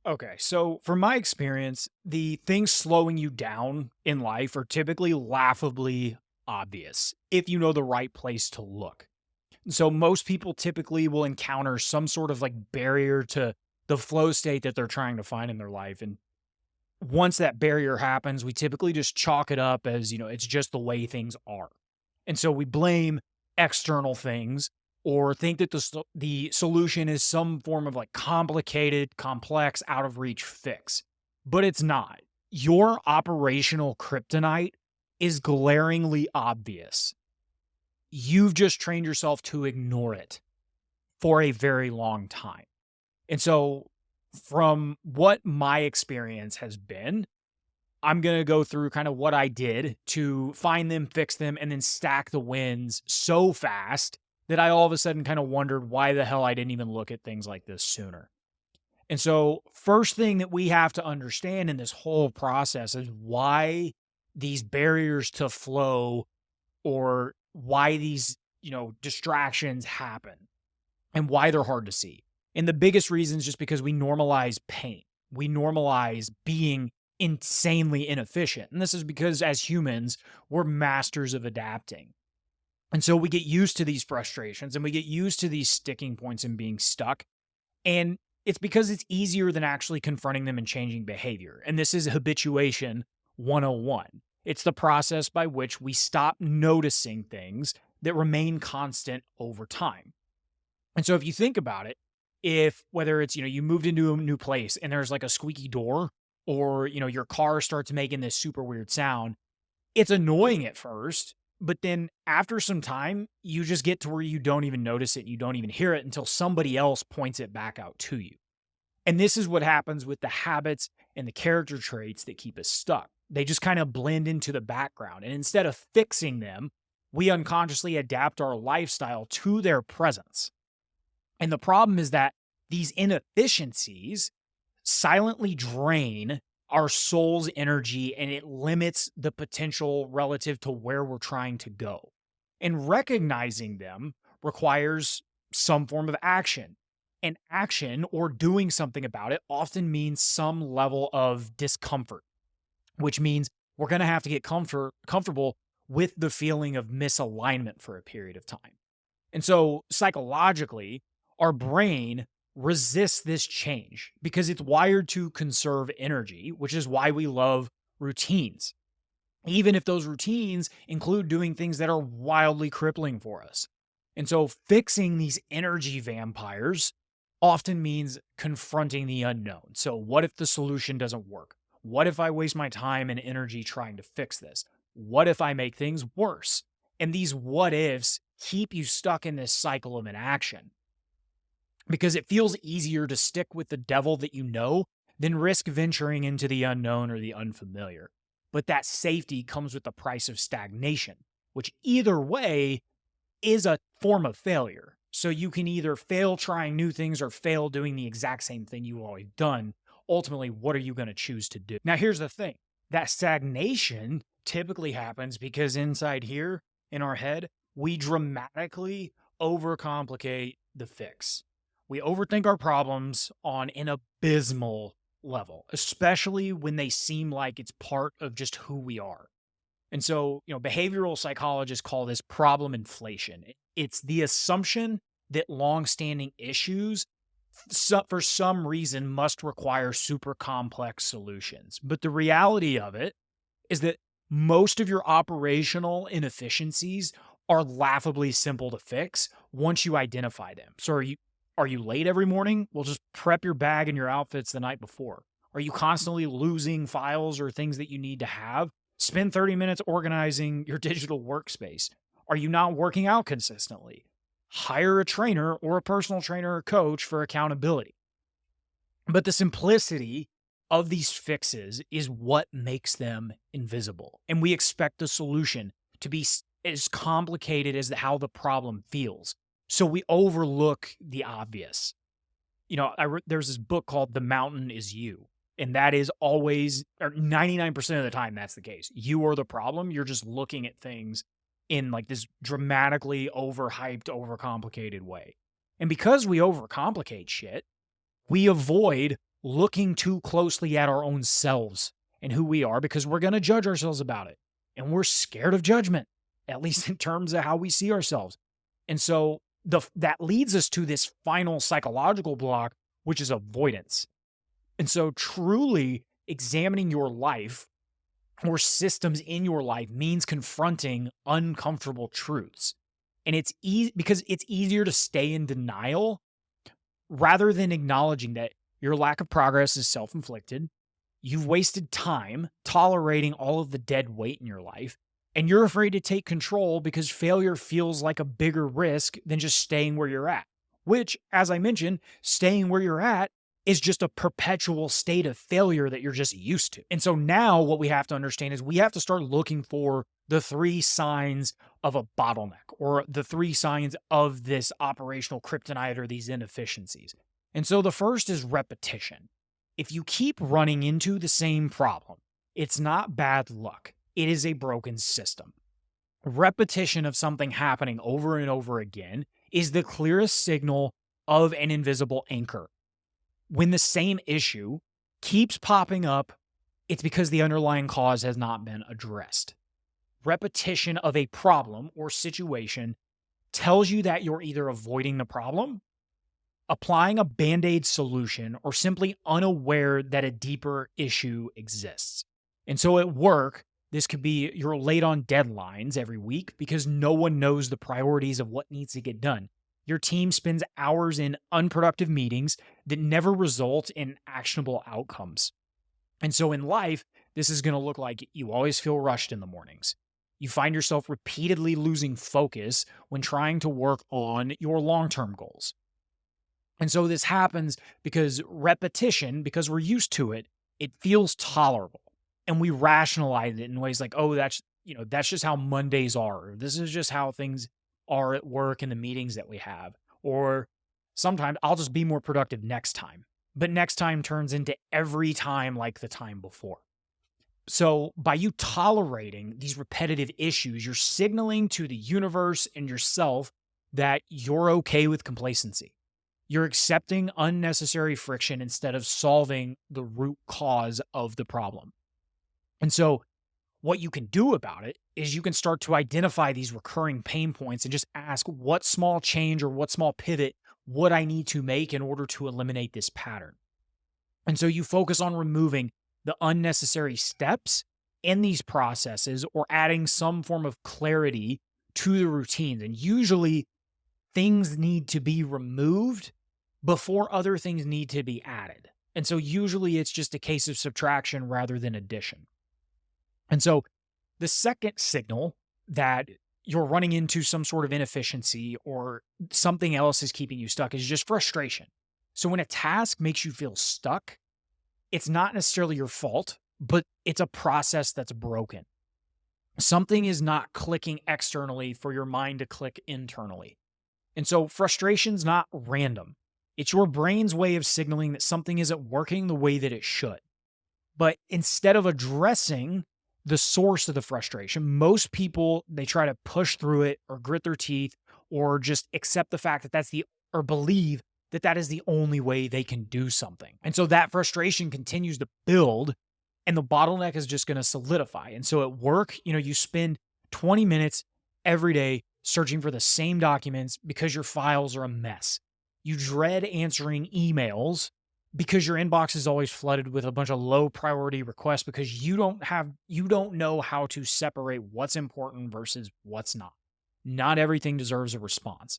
Okay, so from my experience, the things slowing you down in life are typically laughably obvious if you know the right place to look. So most people typically will encounter some sort of like barrier to the flow state that they're trying to find in their life. And once that barrier happens, we typically just chalk it up as, it's just the way things are. And so we blame external things or think that the solution is some form of like complicated, complex, out of reach fix. But it's not. Your operational kryptonite is glaringly obvious. You've just trained yourself to ignore it for a very long time. And so, from what my experience has been, I'm going to go through kind of what I did to find them, fix them, and then stack the wins so fast that I all of a sudden kind of wondered why the hell I didn't even look at things like this sooner. And so, first thing that we have to understand in this whole process is why these barriers to flow or why these, distractions happen and why they're hard to see. And the biggest reason is just because we normalize pain. We normalize being insanely inefficient. And this is because as humans, we're masters of adapting. And so we get used to these frustrations and we get used to these sticking points and being stuck. And it's because it's easier than actually confronting them and changing behavior. And this is habituation 101. It's the process by which we stop noticing things that remain constant over time. And so if you think about it, if whether it's, you moved into a new place and there's like a squeaky door or, your car starts making this super weird sound, it's annoying at first, but then after some time, you just get to where you don't even notice it. You don't even hear it until somebody else points it back out to you. And this is what happens with the habits and the character traits that keep us stuck. They just kind of blend into the background. And instead of fixing them, we unconsciously adapt our lifestyle to their presence. And the problem is that these inefficiencies silently drain our soul's energy and it limits the potential relative to where we're trying to go. And recognizing them requires some form of action. And action or doing something about it often means some level of discomfort, which means we're going to have to get comfortable with the feeling of misalignment for a period of time. And so psychologically, our brain resists this change because it's wired to conserve energy, which is why we love routines, even if those routines include doing things that are wildly crippling for us. And so fixing these energy vampires often means confronting the unknown. So what if the solution doesn't work? What if I waste my time and energy trying to fix this? What if I make things worse? And these what ifs keep you stuck in this cycle of inaction because it feels easier to stick with the devil that you know than risk venturing into the unknown or the unfamiliar. But that safety comes with the price of stagnation, which either way is a form of failure. So you can either fail trying new things or fail doing the exact same thing you've always done. Ultimately, what are you going to choose to do? Now, here's the thing. That stagnation typically happens because inside here in our head, we dramatically overcomplicate the fix. We overthink our problems on an abysmal level, especially when they seem like it's part of just who we are. And so, behavioral psychologists call this problem inflation. It's the assumption that longstanding issues, for some reason, must require super complex solutions. But the reality of it is that most of your operational inefficiencies are laughably simple to fix once you identify them. So are you late every morning? Well, just prep your bag and your outfits the night before. Are you constantly losing files or things that you need to have? Spend 30 minutes organizing your digital workspace. Are you not working out consistently? Hire a trainer or a personal trainer or coach for accountability. But the simplicity of these fixes is what makes them invisible. And we expect the solution to be as complicated as how the problem feels. So we overlook the obvious. There's this book called The Mountain Is You. And that is always, or 99% of the time, that's the case. You are the problem. You're just looking at things in like this dramatically overhyped, overcomplicated way. And because we overcomplicate shit, we avoid looking too closely at our own selves and who we are because we're going to judge ourselves about it. And we're scared of judgment, at least in terms of how we see ourselves. And so that leads us to this final psychological block, which is avoidance. And so truly examining your life or systems in your life means confronting uncomfortable truths. And it's easy because it's easier to stay in denial rather than acknowledging that your lack of progress is self-inflicted. You've wasted time tolerating all of the dead weight in your life, and you're afraid to take control because failure feels like a bigger risk than just staying where you're at. Which, as I mentioned, staying where you're at is just a perpetual state of failure that you're just used to. And so now what we have to understand is we have to start looking for the 3 signs of a bottleneck or the 3 signs of this operational kryptonite or these inefficiencies. And so the first is repetition. If you keep running into the same problem, it's not bad luck. It is a broken system. Repetition of something happening over and over again is the clearest signal of an invisible anchor. When the same issue keeps popping up, it's because the underlying cause has not been addressed. Repetition of a problem or situation tells you that you're either avoiding the problem, applying a band-aid solution, or simply unaware that a deeper issue exists. And so at work, this could be you're late on deadlines every week because no one knows the priorities of what needs to get done. Your team spends hours in unproductive meetings that never result in actionable outcomes. And so in life, this is going to look like you always feel rushed in the mornings. You find yourself repeatedly losing focus when trying to work on your long-term goals. And so this happens because repetition, because we're used to it, it feels tolerable. And we rationalize it in ways like, oh, that's just how Mondays are. Or this is just how things are at work and the meetings that we have. Or sometimes I'll just be more productive next time. But next time turns into every time like the time before. So by you tolerating these repetitive issues, you're signaling to the universe and yourself that you're okay with complacency. You're accepting unnecessary friction instead of solving the root cause of the problem. And so what you can do about it is you can start to identify these recurring pain points and just ask what small change or what small pivot would I need to make in order to eliminate this pattern. And so you focus on removing the unnecessary steps in these processes or adding some form of clarity to the routines. And usually things need to be removed before other things need to be added. And so usually it's just a case of subtraction rather than addition. And so the second signal that you're running into some sort of inefficiency or something else is keeping you stuck is just frustration. So when a task makes you feel stuck, it's not necessarily your fault, but it's a process that's broken. Something is not clicking externally for your mind to click internally. And so frustration's not random. It's your brain's way of signaling that something isn't working the way that it should. But instead of addressing the source of the frustration, most people, they try to push through it or grit their teeth or just accept the fact that or believe that that is the only way they can do something. And so that frustration continues to build and the bottleneck is just going to solidify. And so at work, you spend 20 minutes every day searching for the same documents because your files are a mess. You dread answering emails because your inbox is always flooded with a bunch of low priority requests because you don't know how to separate what's important versus what's not. Not everything deserves a response.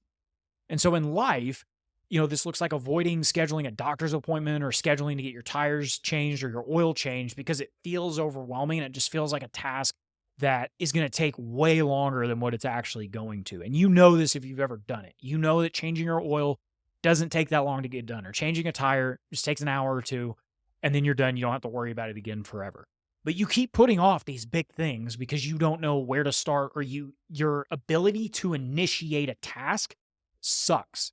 And so in life, this looks like avoiding scheduling a doctor's appointment or scheduling to get your tires changed or your oil changed because it feels overwhelming and it just feels like a task that is going to take way longer than what it's actually going to. And you know this if you've ever done it. You know that changing your oil doesn't take that long to get done, or changing a tire just takes an hour or two and then you're done. You don't have to worry about it again forever. But you keep putting off these big things because you don't know where to start, or your ability to initiate a task sucks.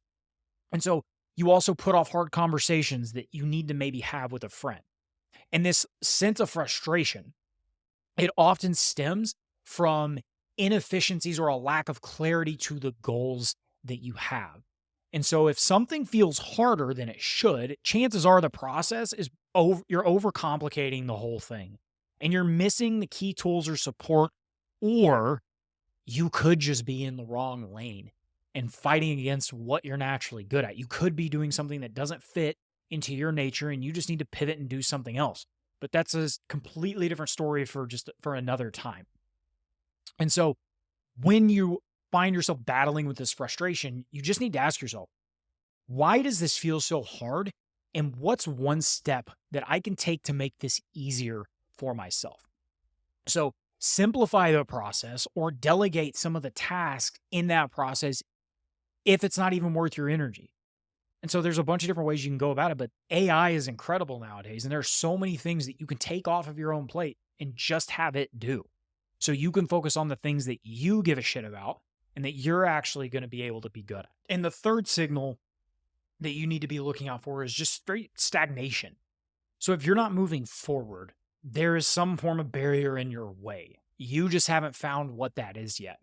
And so you also put off hard conversations that you need to maybe have with a friend. And this sense of frustration, it often stems from inefficiencies or a lack of clarity to the goals that you have. And so if something feels harder than it should, chances are the process is you're overcomplicating the whole thing. And you're missing the key tools or support, or you could just be in the wrong lane and fighting against what you're naturally good at. You could be doing something that doesn't fit into your nature and you just need to pivot and do something else. But that's a completely different story for another time. And so when you find yourself battling with this frustration, you just need to ask yourself, why does this feel so hard? And what's one step that I can take to make this easier for myself? So simplify the process or delegate some of the tasks in that process if it's not even worth your energy. And so there's a bunch of different ways you can go about it, but AI is incredible nowadays. And there's so many things that you can take off of your own plate and just have it do. So you can focus on the things that you give a shit about and that you're actually going to be able to be good at. And the third signal that you need to be looking out for is just straight stagnation. So if you're not moving forward, there is some form of barrier in your way. You just haven't found what that is yet.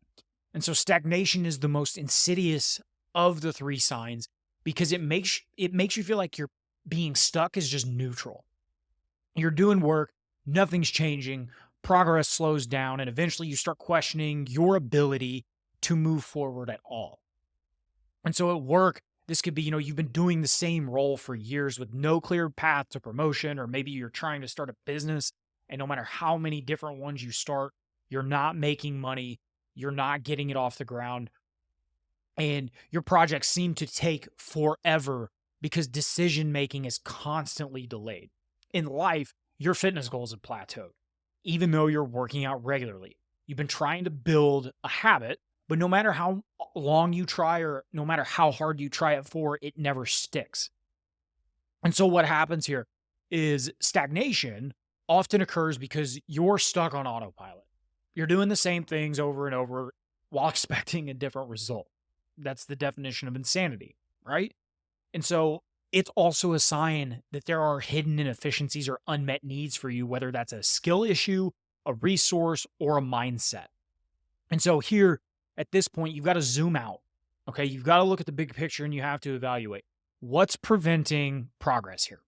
And so stagnation is the most insidious of the three signs because it makes you feel like you're being stuck is just neutral. You're doing work, nothing's changing, progress slows down, and eventually you start questioning your ability to move forward at all. And so at work, this could be, you've been doing the same role for years with no clear path to promotion, or maybe you're trying to start a business, and no matter how many different ones you start, you're not making money, you're not getting it off the ground, and your projects seem to take forever because decision-making is constantly delayed. In life, your fitness goals have plateaued, even though you're working out regularly. You've been trying to build a habit, but no matter how long you try or no matter how hard you try it for, it never sticks. And so what happens here is stagnation often occurs because you're stuck on autopilot. You're doing the same things over and over while expecting a different result. That's the definition of insanity, right? And so it's also a sign that there are hidden inefficiencies or unmet needs for you, whether that's a skill issue, a resource, or a mindset. And so here, at this point, you've got to zoom out, okay? You've got to look at the big picture and you have to evaluate what's preventing progress here.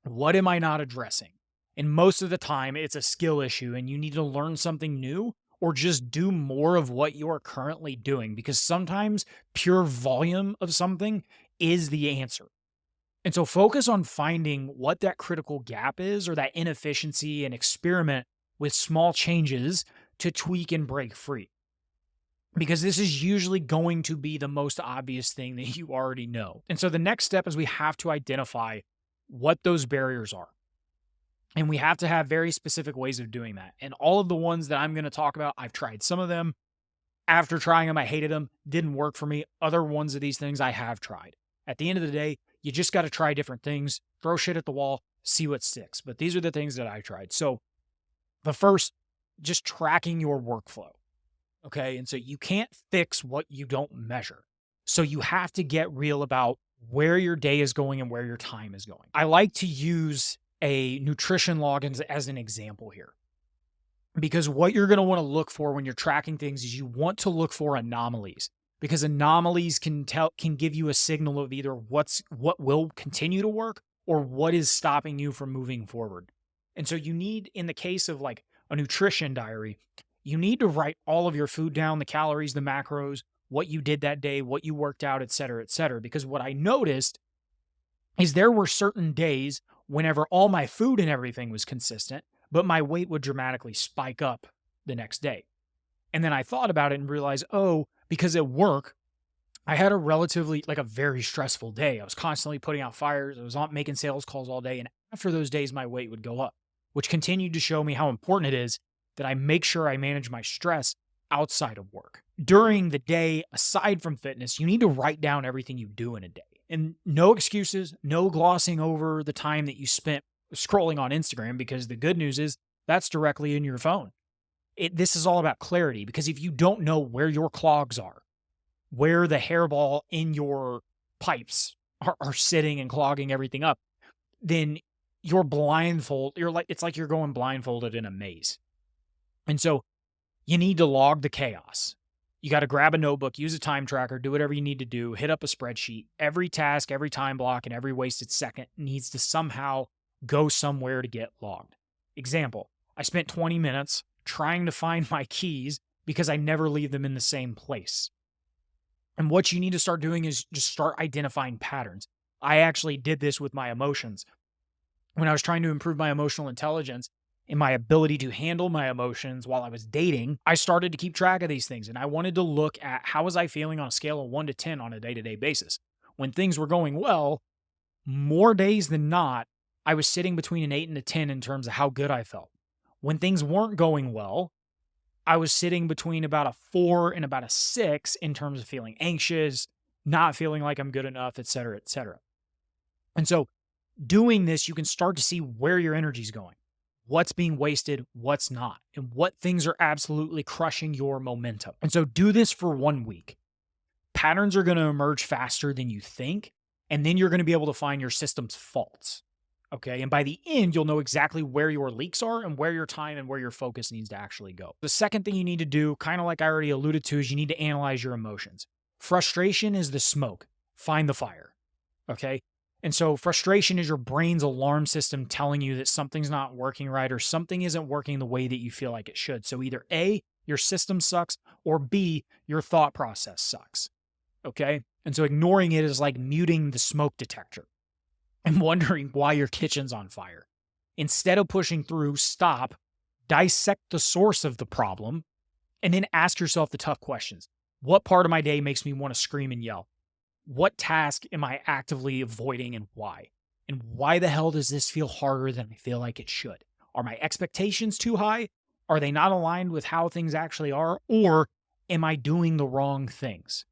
What am I not addressing? And most of the time, it's a skill issue and you need to learn something new or just do more of what you're currently doing, because sometimes pure volume of something is the answer. And so focus on finding what that critical gap is or that inefficiency and experiment with small changes to tweak and break free. Because this is usually going to be the most obvious thing that you already know. And so the next step is we have to identify what those barriers are. And we have to have very specific ways of doing that. And all of the ones that I'm going to talk about, I've tried some of them. After trying them, I hated them, didn't work for me. Other ones of these things I have tried. At the end of the day, you just got to try different things, throw shit at the wall, see what sticks. But these are the things that I tried. So the first, just tracking your workflow. Okay. And so you can't fix what you don't measure. So you have to get real about where your day is going and where your time is going. I like to use a nutrition log as an example here, because what you're going to want to look for when you're tracking things is you want to look for anomalies, because anomalies can give you a signal of either what will continue to work or what is stopping you from moving forward. And so you need, in the case of like a nutrition diary, you need to write all of your food down, the calories, the macros, what you did that day, what you worked out, et cetera, because what I noticed is there were certain days whenever all my food and everything was consistent, but my weight would dramatically spike up the next day. And then I thought about it and realized, because at work, I had a very stressful day. I was constantly putting out fires. I was making sales calls all day. And after those days, my weight would go up, which continued to show me how important it is that I make sure I manage my stress outside of work. During the day, aside from fitness, you need to write down everything you do in a day. And no excuses, no glossing over the time that you spent scrolling on Instagram, because the good news is that's directly in your phone. This is all about clarity, because if you don't know where your clogs are, where the hairball in your pipes are sitting and clogging everything up, then it's like you're going blindfolded in a maze. And so you need to log the chaos. You got to grab a notebook, use a time tracker, do whatever you need to do, hit up a spreadsheet. Every task, every time block, and every wasted second needs to somehow go somewhere to get logged. Example, I spent 20 minutes trying to find my keys because I never leave them in the same place. And what you need to start doing is just start identifying patterns. I actually did this with my emotions. When I was trying to improve my emotional intelligence and my ability to handle my emotions while I was dating, I started to keep track of these things. And I wanted to look at how was I feeling on a scale of 1 to 10 on a day-to-day basis. When things were going well, more days than not, I was sitting between an 8 and a 10 in terms of how good I felt. When things weren't going well, I was sitting between about a 4 and about a 6 in terms of feeling anxious, not feeling like I'm good enough, et cetera, et cetera. And so doing this, you can start to see where your energy's going, what's being wasted, what's not, and what things are absolutely crushing your momentum. And so do this for 1 week. Patterns are going to emerge faster than you think, and then you're going to be able to find your system's faults. Okay. And by the end, you'll know exactly where your leaks are and where your time and where your focus needs to actually go. The second thing you need to do, kind of like I already alluded to, is you need to analyze your emotions. Frustration is the smoke. Find the fire. Okay. And so frustration is your brain's alarm system telling you that something's not working right or something isn't working the way that you feel like it should. So either A, your system sucks, or B, your thought process sucks. Okay. And so ignoring it is like muting the smoke detector and wondering why your kitchen's on fire. Instead of pushing through, stop, dissect the source of the problem, and then ask yourself the tough questions. What part of my day makes me want to scream and yell? What task am I actively avoiding and why? And why the hell does this feel harder than I feel like it should? Are my expectations too high? Are they not aligned with how things actually are? Or am I doing the wrong things?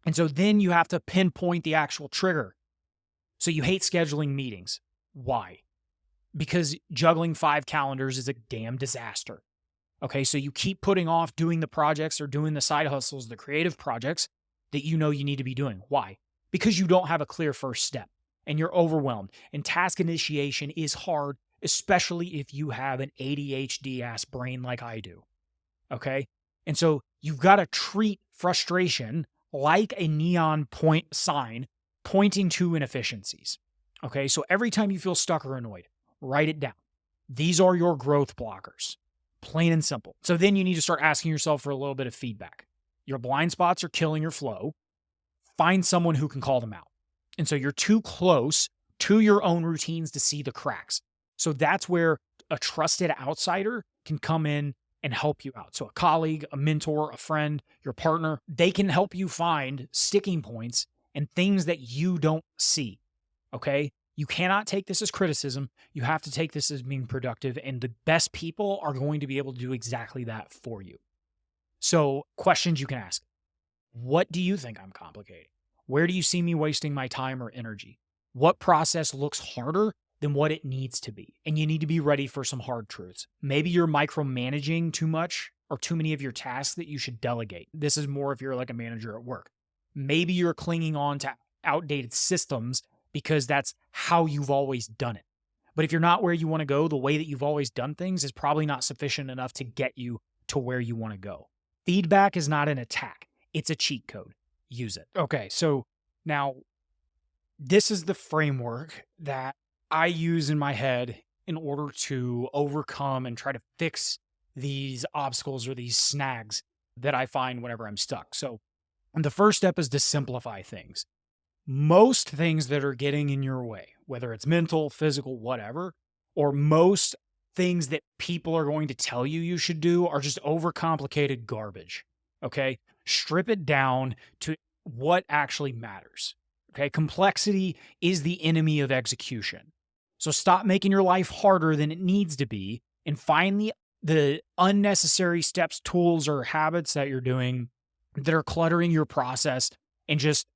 And so then you have to pinpoint the actual trigger. So you hate scheduling meetings. Why? Because juggling 5 calendars is a damn disaster. Okay, so you keep putting off doing the projects or doing the side hustles, the creative projects that you know you need to be doing. Why? Because you don't have a clear first step and you're overwhelmed. And task initiation is hard, especially if you have an ADHD-ass brain like I do. Okay? And so you've got to treat frustration like a neon point sign pointing to inefficiencies. Okay, so every time you feel stuck or annoyed, write it down. These are your growth blockers, plain and simple. So then you need to start asking yourself for a little bit of feedback. Your blind spots are killing your flow. Find someone who can call them out. And so you're too close to your own routines to see the cracks. So that's where a trusted outsider can come in and help you out. So a colleague, a mentor, a friend, your partner, they can help you find sticking points and things that you don't see, okay? You cannot take this as criticism. You have to take this as being productive, and the best people are going to be able to do exactly that for you. So questions you can ask. What do you think I'm complicating? Where do you see me wasting my time or energy? What process looks harder than what it needs to be? And you need to be ready for some hard truths. Maybe you're micromanaging too much or too many of your tasks that you should delegate. This is more if you're like a manager at work. Maybe you're clinging on to outdated systems because that's how you've always done it. But if you're not where you want to go, the way that you've always done things is probably not sufficient enough to get you to where you want to go. Feedback is not an attack. It's a cheat code. Use it. Okay, so now this is the framework that I use in my head in order to overcome and try to fix these obstacles or these snags that I find whenever I'm stuck. So the first step is to simplify things. Most things that are getting in your way, whether it's mental, physical, whatever, or most things that people are going to tell you you should do are just overcomplicated garbage. Okay? Strip it down to what actually matters. Okay? Complexity is the enemy of execution. So stop making your life harder than it needs to be and find the unnecessary steps, tools, or habits that you're doing that are cluttering your process and just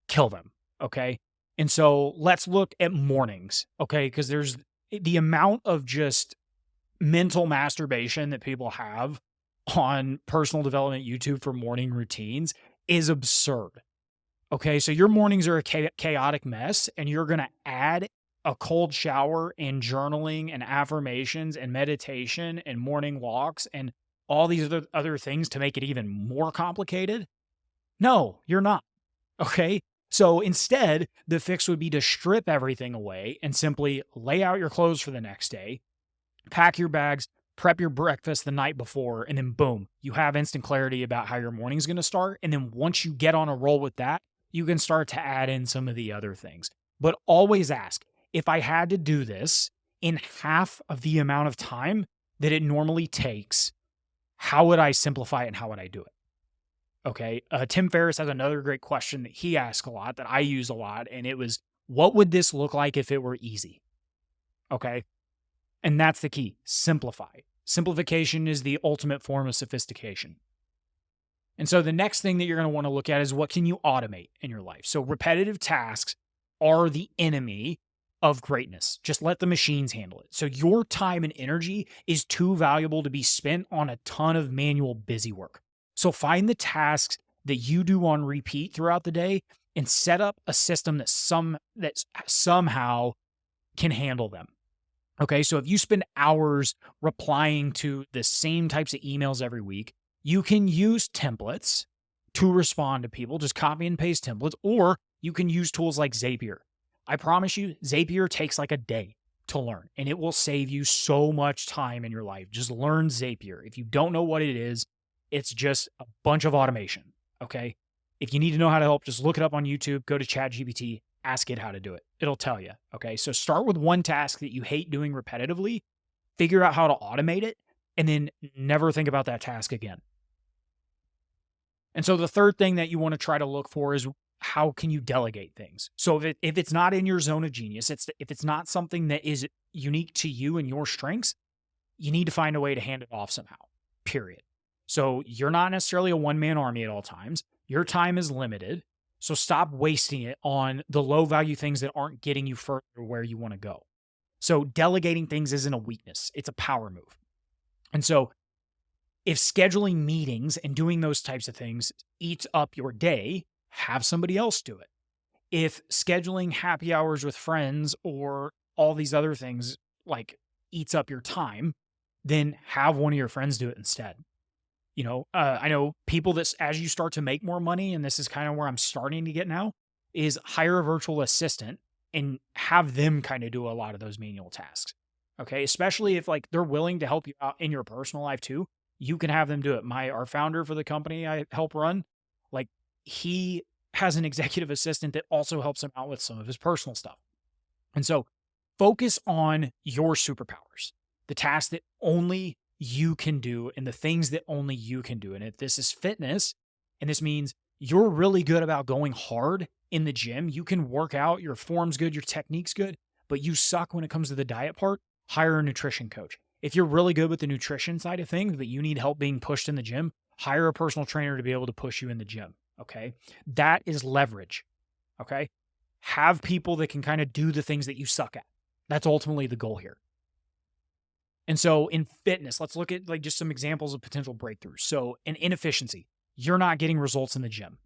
kill them, okay? And so let's look at mornings, okay? Because there's the amount of just mental masturbation that people have on personal development YouTube for morning routines is absurd, okay? So your mornings are a chaotic mess, and you're going to add a cold shower and journaling and affirmations and meditation and morning walks and all these other things to make it even more complicated? No, you're not. Okay. So instead, the fix would be to strip everything away and simply lay out your clothes for the next day, pack your bags, prep your breakfast the night before, and then boom, you have instant clarity about how your morning's going to start. And then once you get on a roll with that, you can start to add in some of the other things. But always ask, if I had to do this in half of the amount of time that it normally takes, how would I simplify it and how would I do it? Okay. Tim Ferriss has another great question that he asks a lot that I use a lot. And it was, what would this look like if it were easy? Okay. And that's the key. Simplify. Simplification is the ultimate form of sophistication. And so the next thing that you're going to want to look at is, what can you automate in your life? So repetitive tasks are the enemy of greatness. Just let the machines handle it. So your time and energy is too valuable to be spent on a ton of manual busy work. So find the tasks that you do on repeat throughout the day and set up a system that somehow can handle them. Okay, so if you spend hours replying to the same types of emails every week, you can use templates to respond to people, just copy and paste templates, or you can use tools like Zapier. I promise you, Zapier takes like a day to learn, and it will save you so much time in your life. Just learn Zapier. If you don't know what it is, it's just a bunch of automation, okay? If you need to know how to help, just look it up on YouTube, go to ChatGPT, ask it how to do it. It'll tell you, okay? So start with one task that you hate doing repetitively, figure out how to automate it, and then never think about that task again. And so the third thing that you want to try to look for is, how can you delegate things? So if it's not in your zone of genius, if it's not something that is unique to you and your strengths, you need to find a way to hand it off somehow, period. So you're not necessarily a one-man army at all times. Your time is limited. So stop wasting it on the low-value things that aren't getting you further where you want to go. So delegating things isn't a weakness. It's a power move. And so if scheduling meetings and doing those types of things eats up your day, have somebody else do it. If scheduling happy hours with friends or all these other things like eats up your time, then have one of your friends do it instead. I know people that, as you start to make more money, and this is kind of where I'm starting to get now, is hire a virtual assistant and have them kind of do a lot of those manual tasks. Okay. Especially if like they're willing to help you out in your personal life too, you can have them do it. Our founder for the company I help run, like he has an executive assistant that also helps him out with some of his personal stuff. And so focus on your superpowers, the tasks that only you can do and the things that only you can do. And if this is fitness, and this means you're really good about going hard in the gym, you can work out, your form's good, your technique's good, but you suck when it comes to the diet part, hire a nutrition coach. If you're really good with the nutrition side of things, but you need help being pushed in the gym, hire a personal trainer to be able to push you in the gym. Okay. That is leverage. Okay. Have people that can kind of do the things that you suck at. That's ultimately the goal here. And so in fitness, let's look at like just some examples of potential breakthroughs. So in inefficiency, you're not getting results in the gym.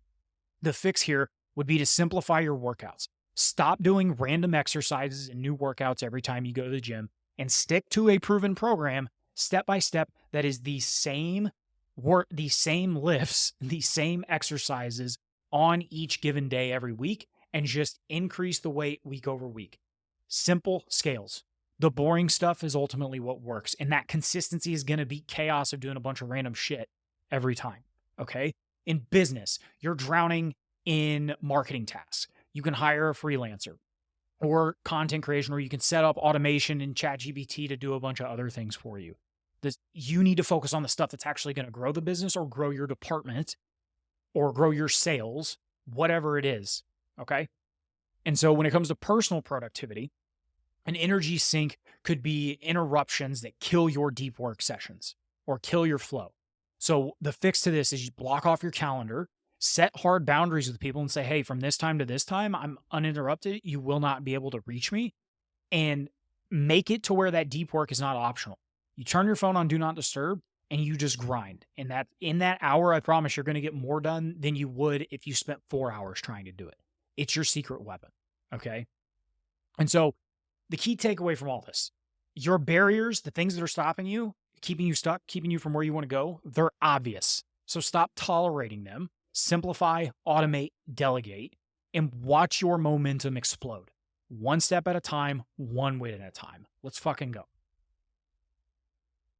The fix here would be to simplify your workouts. Stop doing random exercises and new workouts every time you go to the gym, and stick to a proven program step by step that is the same work, the same lifts, the same exercises on each given day every week, and just increase the weight week over week. Simple scales. The boring stuff is ultimately what works, and that consistency is going to beat chaos of doing a bunch of random shit every time, okay? In business, you're drowning in marketing tasks. You can hire a freelancer or content creation, or you can set up automation in ChatGPT to do a bunch of other things for you. You need to focus on the stuff that's actually going to grow the business or grow your department or grow your sales, whatever it is, okay? And so when it comes to personal productivity, an energy sink could be interruptions that kill your deep work sessions or kill your flow. So the fix to this is you block off your calendar, set hard boundaries with people and say, hey, from this time to this time, I'm uninterrupted. You will not be able to reach me, and make it to where that deep work is not optional. You turn your phone on do not disturb and you just grind. And that in that hour, I promise you're going to get more done than you would if you spent 4 hours trying to do it. It's your secret weapon. Okay. And so the key takeaway from all this, your barriers, the things that are stopping you, keeping you stuck, keeping you from where you want to go, they're obvious. So stop tolerating them, simplify, automate, delegate, and watch your momentum explode. One step at a time, one win at a time. Let's fucking go.